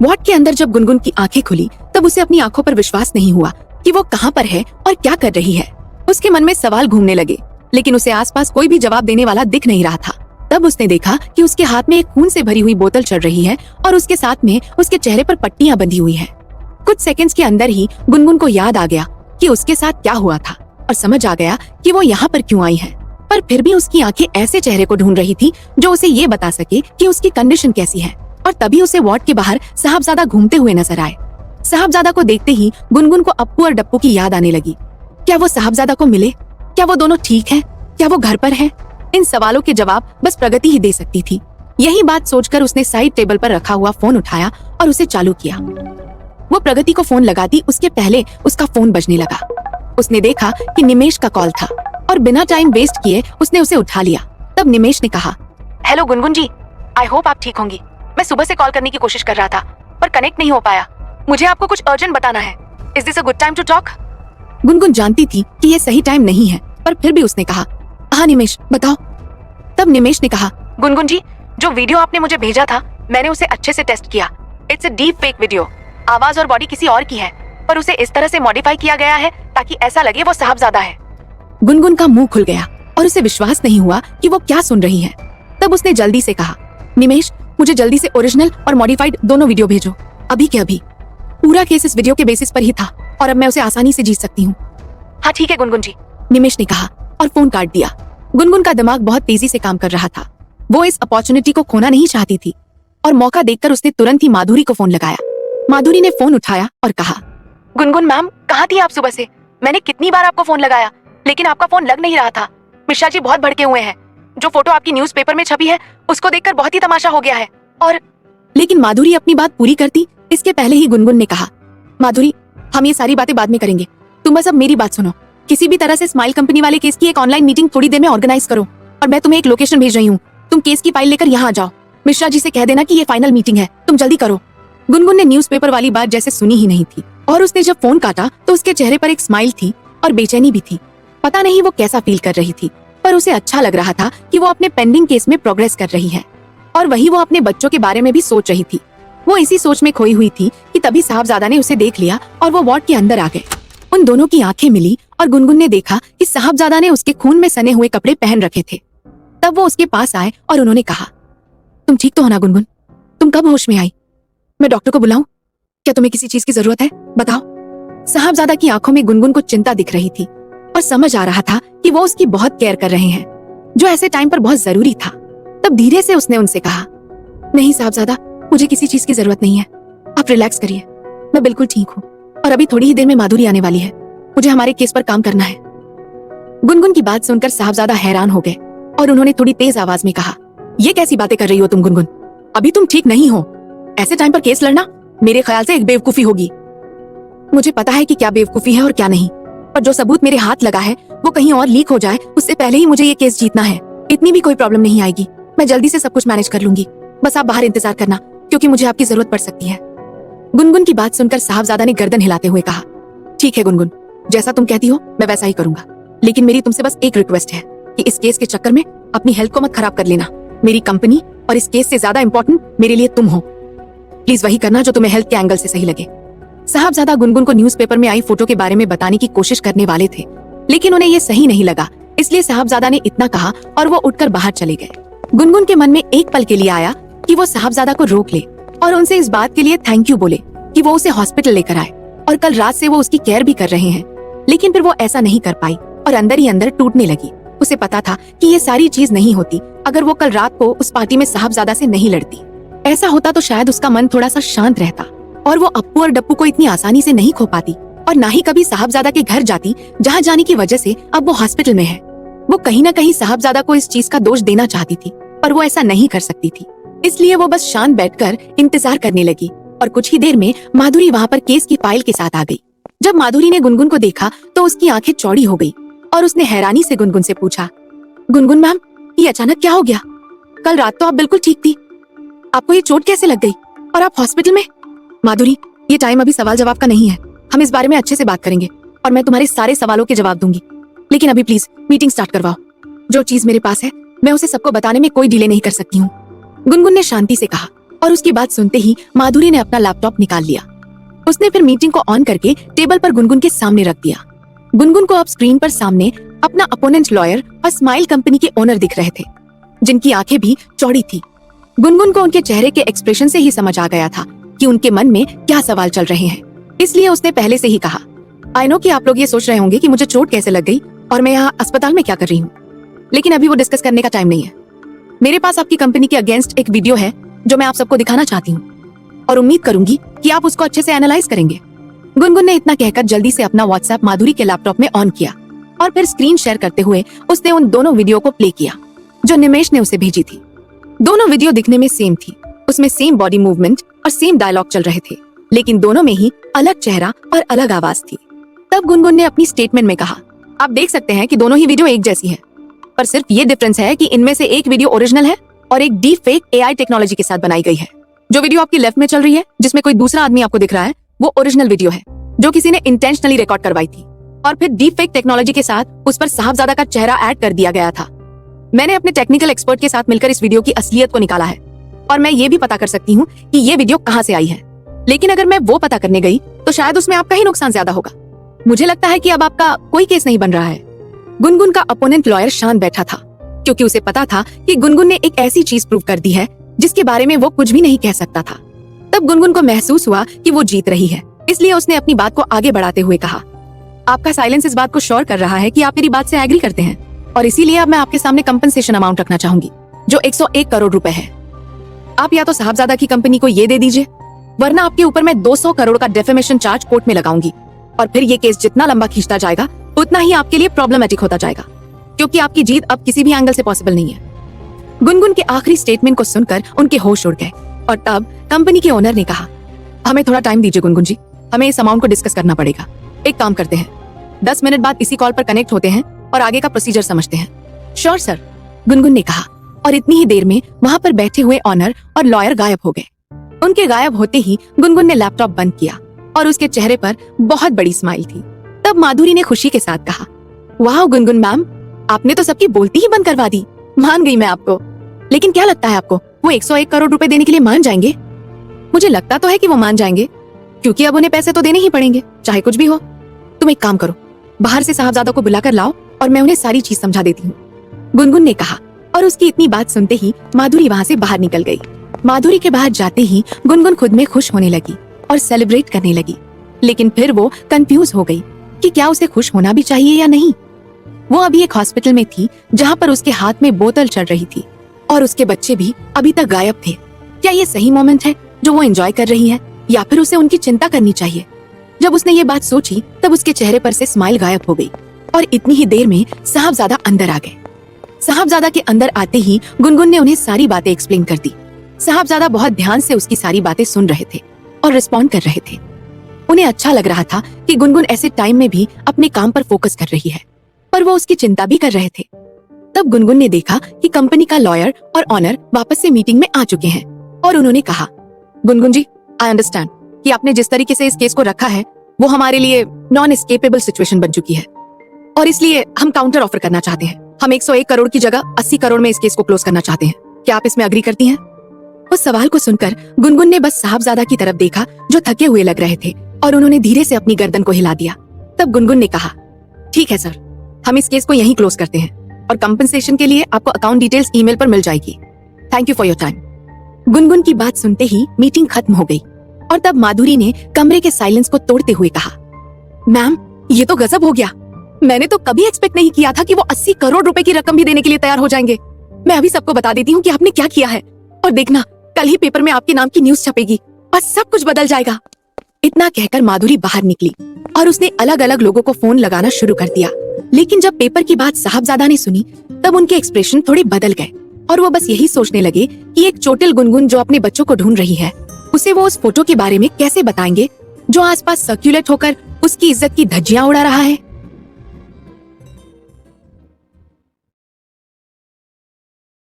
Ward के अंदर जब गुनगुन की आंखें खुली तब उसे अपनी आंखों पर विश्वास नहीं हुआ कि वो कहाँ पर है और क्या कर रही है। उसके मन में सवाल घूमने लगे, लेकिन उसे आसपास कोई भी जवाब देने वाला दिख नहीं रहा था। तब उसने देखा कि उसके हाथ में एक खून से भरी हुई बोतल चल रही है और उसके साथ में उसके चेहरे पर पट्टियां बंधी हुई हैं। कुछ सेकंड्स के अंदर ही गुनगुन को याद आ गया कि उसके साथ क्या हुआ था और समझ आ गया कि वो यहाँ पर क्यों आई है। पर फिर भी उसकी आंखें ऐसे चेहरे को ढूंढ रही थी जो उसे ये बता सके कि उसकी कंडीशन कैसी है। और तभी उसे वार्ड के बाहर साहबजादा घूमते हुए नजर आए। साहबजादा को देखते ही गुनगुन को अप्पू और डप्पू की याद आने लगी। क्या वो साहबजादा को मिले? क्या वो दोनों ठीक है? क्या वो घर पर है? इन सवालों के जवाब बस प्रगति ही दे सकती थी। यही बात सोचकर उसने साइड टेबल पर रखा हुआ फोन उठाया और उसे चालू किया। वो प्रगति को फोन लगाती उसके पहले उसका फोन बजने लगा। उसने देखा कि निमेश का कॉल था और बिना टाइम वेस्ट किए उसने उसे उठा लिया। तब निमेश ने कहा, hello Gungun ji, I hope आप ठीक होंगी। मैं सुबह से कॉल करने की कोशिश कर रहा था पर कनेक्ट नहीं हो पाया। मुझे आपको कुछ अर्जेंट बताना है। Is this a good time to talk? Gungun जानती थी कि यह सही टाइम नहीं है, पर फिर भी उसने कहा, हाँ निमेश बताओ। तब निमेश ने कहा, गुनगुन जी, जो वीडियो आपने मुझे भेजा था मैंने उसे अच्छे से टेस्ट किया। It's a deep fake video. आवाज और बॉडी किसी और की है पर उसे इस तरह से मॉडिफाई किया गया है ताकि ऐसा लगे वो साहबजादा है। गुनगुन का मुंह खुल गया और उसे विश्वास नहीं हुआ कि वो क्या सुन रही है। तब उसने जल्दी से कहा, निमेश मुझे जल्दी से ओरिजिनल और मॉडिफाइड दोनों वीडियो भेजो, अभी के अभी। पूरा केस इस वीडियो के बेसिस पर ही था और अब मैं उसे आसानी से जीत सकती हूँ। हाँ ठीक है गुनगुन जी, निमेश ने कहा और फोन काट दिया। गुनगुन का दिमाग बहुत तेजी से काम कर रहा था। वो इस अपॉर्चुनिटी को खोना नहीं चाहती थी और मौका देखकर उसने तुरंत ही माधुरी को फोन लगाया। माधुरी ने फोन उठाया और कहा, गुनगुन मैम, कहाँ थी आप सुबह से? मैंने कितनी बार आपको फोन लगाया लेकिन आपका फोन लग नहीं रहा था। मिश्रा जी बहुत भड़के हुए हैं। जो फोटो आपकी न्यूज़पेपर में छपी है उसको देखकर बहुत ही तमाशा हो गया है। और लेकिन माधुरी अपनी बात पूरी करती इसके पहले ही गुनगुन ने कहा, माधुरी हम ये सारी बातें बाद में करेंगे, तुम बस अब मेरी बात सुनो। किसी भी तरह से स्माइल कंपनी वाले केस की एक ऑनलाइन मीटिंग थोड़ी देर में ऑर्गेनाइज करो और मैं तुम्हें एक लोकेशन भेज रही हूँ। तुम केस की फाइल लेकर यहाँ आ जाओ। मिश्रा जी से कह देना कि ये फाइनल मीटिंग है, तुम जल्दी करो। गुनगुन ने न्यूज़पेपर वाली बात जैसे सुनी ही नहीं थी और उसने जब फोन काटा तो उसके चेहरे पर एक स्माइल थी और बेचैनी भी थी। पता नहीं वो कैसा फील कर रही थी, पर उसे अच्छा लग रहा था कि वो अपने पेंडिंग केस में प्रोग्रेस कर रही है और वही वो अपने बच्चों के बारे में भी सोच रही थी। वो इसी सोच में खोई हुई थी कि तभी साहबजादा ने उसे देख लिया और वो वार्ड के अंदर आ गए। उन दोनों की आंखें मिली और गुनगुन ने देखा कि साहबजादा ने उसके खून में सने हुए कपड़े पहन रखे थे। तब वो उसके पास आए और उन्होंने कहा, तुम ठीक तो हो ना गुनगुन? तुम कब होश में आई? मैं डॉक्टर को बुलाऊं? क्या तुम्हें किसी चीज की जरूरत है? बताओ। साहबजादा की आंखों में गुनगुन को चिंता दिख रही थी और समझ आ रहा था कि वो उसकी बहुत केयर कर रहे हैं, जो ऐसे टाइम पर बहुत जरूरी था। तब धीरे से उसने उनसे कहा, नहीं साहबजादा, मुझे किसी चीज की जरूरत नहीं है, आप रिलैक्स करिए, मैं बिल्कुल ठीक हूँ और अभी थोड़ी ही देर में माधुरी आने वाली है, मुझे हमारे केस पर काम करना है। गुनगुन की बात सुनकर साहबजादा हैरान हो गए और उन्होंने थोड़ी तेज आवाज में कहा, ये कैसी बातें कर रही हो तुम गुनगुन? अभी तुम ठीक नहीं हो। ऐसे टाइम पर केस लड़ना मेरे ख्याल से एक बेवकूफी होगी। मुझे पता है कि क्या बेवकूफी है और क्या नहीं, पर जो सबूत मेरे हाथ लगा है वो कहीं और लीक हो जाए उससे पहले ही मुझे ये केस जीतना है। इतनी भी कोई प्रॉब्लम नहीं आएगी, मैं जल्दी से सब कुछ मैनेज कर लूंगी। बस आप बाहर इंतजार करना क्योंकि मुझे आपकी जरूरत पड़ सकती है। गुनगुन की बात सुनकर साहबजादा ने गर्दन हिलाते हुए कहा, ठीक है गुनगुन, जैसा तुम कहती हो मैं वैसा ही करूंगा, लेकिन मेरी तुमसे बस एक रिक्वेस्ट है कि इस केस के चक्कर में अपनी हेल्थ को मत खराब कर लेना। मेरी कंपनी और इस केस से ज्यादा इम्पोर्टेंट मेरे लिए तुम हो। प्लीज वही करना जो तुम्हें हेल्थ के एंगल से सही लगे। साहबजादा गुनगुन को न्यूज़पेपर में आई फोटो के बारे में बताने की कोशिश करने वाले थे, लेकिन उन्हें ये सही नहीं लगा, इसलिए साहबजादा ने इतना कहा और वो उठकर बाहर चले गए। गुनगुन के मन में एक पल के लिए आया कि वो साहबजादा को रोक ले और उनसे इस बात के लिए थैंक यू बोले कि वो उसे हॉस्पिटल लेकर आए और कल रात से वो उसकी केयर भी कर रहे हैं, लेकिन फिर वो ऐसा नहीं कर पाई और अंदर ही अंदर टूटने लगी। उसे पता था कि ये सारी चीज नहीं होती अगर वो कल रात को उस पार्टी में साहबजादा से नहीं लड़ती। ऐसा होता तो शायद उसका मन थोड़ा सा शांत रहता और वो अप्पू और डप्पू को इतनी आसानी से नहीं खो पाती और ना ही कभी साहबजादा के घर जाती, जहाँ जाने की वजह से अब वो हॉस्पिटल में है। वो कहीं ना कहीं साहबजादा को इस चीज का दोष देना चाहती थी, पर वो ऐसा नहीं कर सकती थी, इसलिए वो बस शांत बैठकर इंतजार करने लगी और कुछ ही देर में माधुरी वहाँ पर केस की फाइल के साथ आ गई। जब माधुरी ने गुनगुन को देखा तो उसकी आंखें चौड़ी हो गई और उसने हैरानी से गुनगुन से पूछा, गुनगुन मैम, ये अचानक क्या हो गया? कल रात तो आप बिल्कुल ठीक थी, आपको ये चोट कैसे लग गई और आप हॉस्पिटल में? माधुरी, ये टाइम अभी सवाल जवाब का नहीं है, हम इस बारे में अच्छे से बात करेंगे और मैं तुम्हारे सारे सवालों के जवाब दूंगी, लेकिन अभी प्लीज मीटिंग स्टार्ट करवाओ। जो चीज मेरे पास है मैं उसे सबको बताने में कोई डिले नहीं कर सकती हूँ। गुनगुन ने शांति से कहा। और उसकी बात सुनते ही माधुरी ने अपना लैपटॉप निकाल लिया। उसने फिर मीटिंग को ऑन करके टेबल पर गुनगुन के सामने रख दिया। गुनगुन को अब स्क्रीन पर सामने अपना अपोनेंट लॉयर और स्माइल कंपनी के ओनर दिख रहे थे, जिनकी आंखें भी चौड़ी थी। गुनगुन को उनके चेहरे के एक्सप्रेशन से ही समझ आ गया था कि उनके मन में क्या सवाल चल रहे हैं, इसलिए उसने पहले से ही कहा, आई नो कि आप लोग ये सोच रहे होंगे कि मुझे चोट कैसे लग गई और मैं यहाँ अस्पताल में क्या कर रही हूँ, लेकिन अभी वो डिस्कस करने का टाइम नहीं है। मेरे पास आपकी कंपनी के अगेंस्ट एक वीडियो है जो मैं आप सबको दिखाना चाहती हूँ और उम्मीद करूंगी कि आप उसको अच्छे से एनालाइज करेंगे। गुनगुन ने इतना कहकर जल्दी से अपना व्हाट्सएप माधुरी के लैपटॉप में ऑन किया और फिर स्क्रीन शेयर करते हुए उसने उन दोनों वीडियो को प्ले किया जो निमेश ने उसे भेजी थी। दोनों वीडियो दिखने में सेम थी, उसमें सेम बॉडी मूवमेंट और सेम डायलॉग चल रहे थे, लेकिन दोनों में ही अलग चेहरा और अलग आवाज थी। तब गुनगुन ने अपनी स्टेटमेंट में कहा, आप देख सकते हैं कि दोनों ही वीडियो एक जैसी है, पर सिर्फ ये डिफरेंस है कि इनमें से एक वीडियो ओरिजिनल है और एक डीप फेक एआई टेक्नोलॉजी के साथ बनाई गई है। जो वीडियो आपकी लेफ्ट में चल रही है जिसमें कोई दूसरा आदमी आपको दिख रहा है, वो ओरिजिनल वीडियो है जो किसी ने इंटेंशनली रिकॉर्ड करवाई थी और फिर डीप फेक टेक्नोलॉजी के साथ उस पर साहबजादा का चेहरा ऐड कर दिया गया था। मैंने अपने टेक्निकल एक्सपर्ट के साथ मिलकर इस वीडियो की असलियत को निकाला है और मैं ये भी पता कर सकती हूँ कि ये वीडियो कहाँ से आई है, लेकिन अगर मैं वो पता करने गई तो शायद उसमें आपका ही नुकसान ज्यादा होगा। मुझे लगता है कि अब आपका कोई केस नहीं बन रहा है। गुनगुन का अपोनेंट लॉयर शांत बैठा था, क्योंकि उसे पता था कि गुनगुन ने एक ऐसी चीज प्रूव कर दी है जिसके बारे में वो कुछ भी नहीं कह सकता था। तब गुनगुन को महसूस हुआ कि वो जीत रही है, इसलिए उसने अपनी बात को आगे बढ़ाते हुए कहा, आपका साइलेंस इस बात को श्योर कर रहा है कि आप मेरी बात से एग्री करते हैं और इसीलिए अब मैं आपके सामने कंपनसेशन अमाउंट रखना चाहूंगी जो 101 करोड़ रुपए है। आप या तो साहबजादा की कंपनी को ये दे दीजिए, वरना आपके ऊपर मैं 200 करोड़ का डेफेमेशन चार्ज कोर्ट में लगाऊंगी और फिर ये केस जितना लंबा खींचता जाएगा उतना ही आपके लिए प्रॉब्लमेटिक होता जाएगा, क्योंकि आपकी जीत अब किसी भी एंगल से पॉसिबल नहीं है। गुनगुन के आखिरी स्टेटमेंट को सुनकर उनके होश उड़ गए और तब कंपनी के ओनर ने कहा, हमें थोड़ा टाइम दीजिए गुनगुन जी, हमें इस अमाउंट को डिस्कस करना पड़ेगा। एक काम करते हैं, 10 मिनट बाद इसी कॉल पर कनेक्ट होते हैं और आगे का प्रोसीजर समझते हैं। श्योर सर, गुनगुन ने कहा और इतनी ही देर में वहाँ पर बैठे हुए ऑनर और लॉयर गायब हो गए। उनके गायब होते ही गुनगुन ने लैपटॉप बंद किया और उसके चेहरे पर बहुत बड़ी स्माइल थी। तब माधुरी ने खुशी के साथ कहा, वाह गुनगुन मैम, आपने तो सबकी बोलती ही बंद करवा दी। मान गई मैं आपको, लेकिन क्या लगता है आपको वो 101 करोड़ रुपए देने के लिए मान जाएंगे? मुझे लगता तो है कि वो मान जाएंगे, क्योंकि अब उन्हें पैसे तो देने ही पड़ेंगे चाहे कुछ भी हो। तुम एक काम करो, बाहर से साहबजादा को बुलाकर लाओ और मैं उन्हें सारी चीज समझा देती हूँ, गुनगुन ने कहा। और उसकी इतनी बात सुनते ही माधुरी वहाँ से बाहर निकल गई। माधुरी के बाहर जाते ही गुनगुन खुद में खुश होने लगी और सेलिब्रेट करने लगी, लेकिन फिर वो कंफ्यूज हो गई कि क्या उसे खुश होना भी चाहिए या नहीं। वो अभी एक हॉस्पिटल में थी जहाँ पर उसके हाथ में बोतल चल रही थी और उसके बच्चे भी अभी तक गायब थे। क्या ये सही मोमेंट है जो वो एंजॉय कर रही है, या फिर उसे उनकी चिंता करनी चाहिए? जब उसने ये बात सोची तब उसके चेहरे पर से स्माइल गायब हो गई और इतनी ही देर में साहबजादा अंदर आ गए। साहबजादा के अंदर आते ही गुनगुन ने उन्हें सारी बातें एक्सप्लेन कर दी। साहबजादा बहुत ध्यान से उसकी सारी बातें सुन रहे थे और रिस्पॉन्ड कर रहे थे। उन्हें अच्छा लग रहा था कि गुनगुन ऐसे टाइम में भी अपने काम पर फोकस कर रही है, पर वो उसकी चिंता भी कर रहे थे। तब गुनगुन ने देखा कि कंपनी का लॉयर और ऑनर वापस से मीटिंग में आ चुके हैं और उन्होंने कहा, गुनगुन जी, आई अंडरस्टैंड कि आपने जिस तरीके से इस केस को रखा है वो हमारे लिए नॉन एस्केपेबल सिचुएशन बन चुकी है और इसलिए हम काउंटर ऑफर करना चाहते हैं। हम 101 करोड़ की जगह 80 करोड़ में इस केस को क्लोज करना चाहते हैं। क्या आप इसमें अग्री करती हैं? उस सवाल को सुनकर गुनगुन ने बस साहबजादा की तरफ देखा जो थके हुए लग रहे थे और उन्होंने धीरे से अपनी गर्दन को हिला दिया। तब गुनगुन ने कहा, ठीक है सर, हम इस केस को यहीं क्लोज करते हैं और कंपनसेशन के लिए आपको अकाउंट डिटेल्स ईमेल पर मिल जाएगी। Thank you for your time. Gungun की बात सुनते ही मीटिंग खत्म हो गई और तब माधुरी ने कमरे के साइलेंस को तोड़ते हुए कहा, मैम, ये तो गजब हो गया। मैंने तो कभी एक्सपेक्ट नहीं किया था कि वो 80 करोड़ रुपए की रकम भी देने के लिए तैयार हो जाएंगे। मैं अभी सबको बता देती हूँ कि आपने क्या किया है और देखना, कल ही पेपर में आपके नाम की न्यूज छपेगी और सब कुछ बदल जाएगा। इतना कहकर माधुरी बाहर निकली और उसने अलग अलग लोगों को फोन लगाना शुरू कर दिया। लेकिन जब पेपर की बात साहबजादा ने सुनी तब उनके एक्सप्रेशन थोड़े बदल गए और वो बस यही सोचने लगे कि एक चोटिल गुनगुन जो अपने बच्चों को ढूंढ रही है, उसे वो उस फोटो के बारे में कैसे बताएंगे जो आसपास सर्कुलेट होकर उसकी इज्जत की धज्जियां उड़ा रहा है।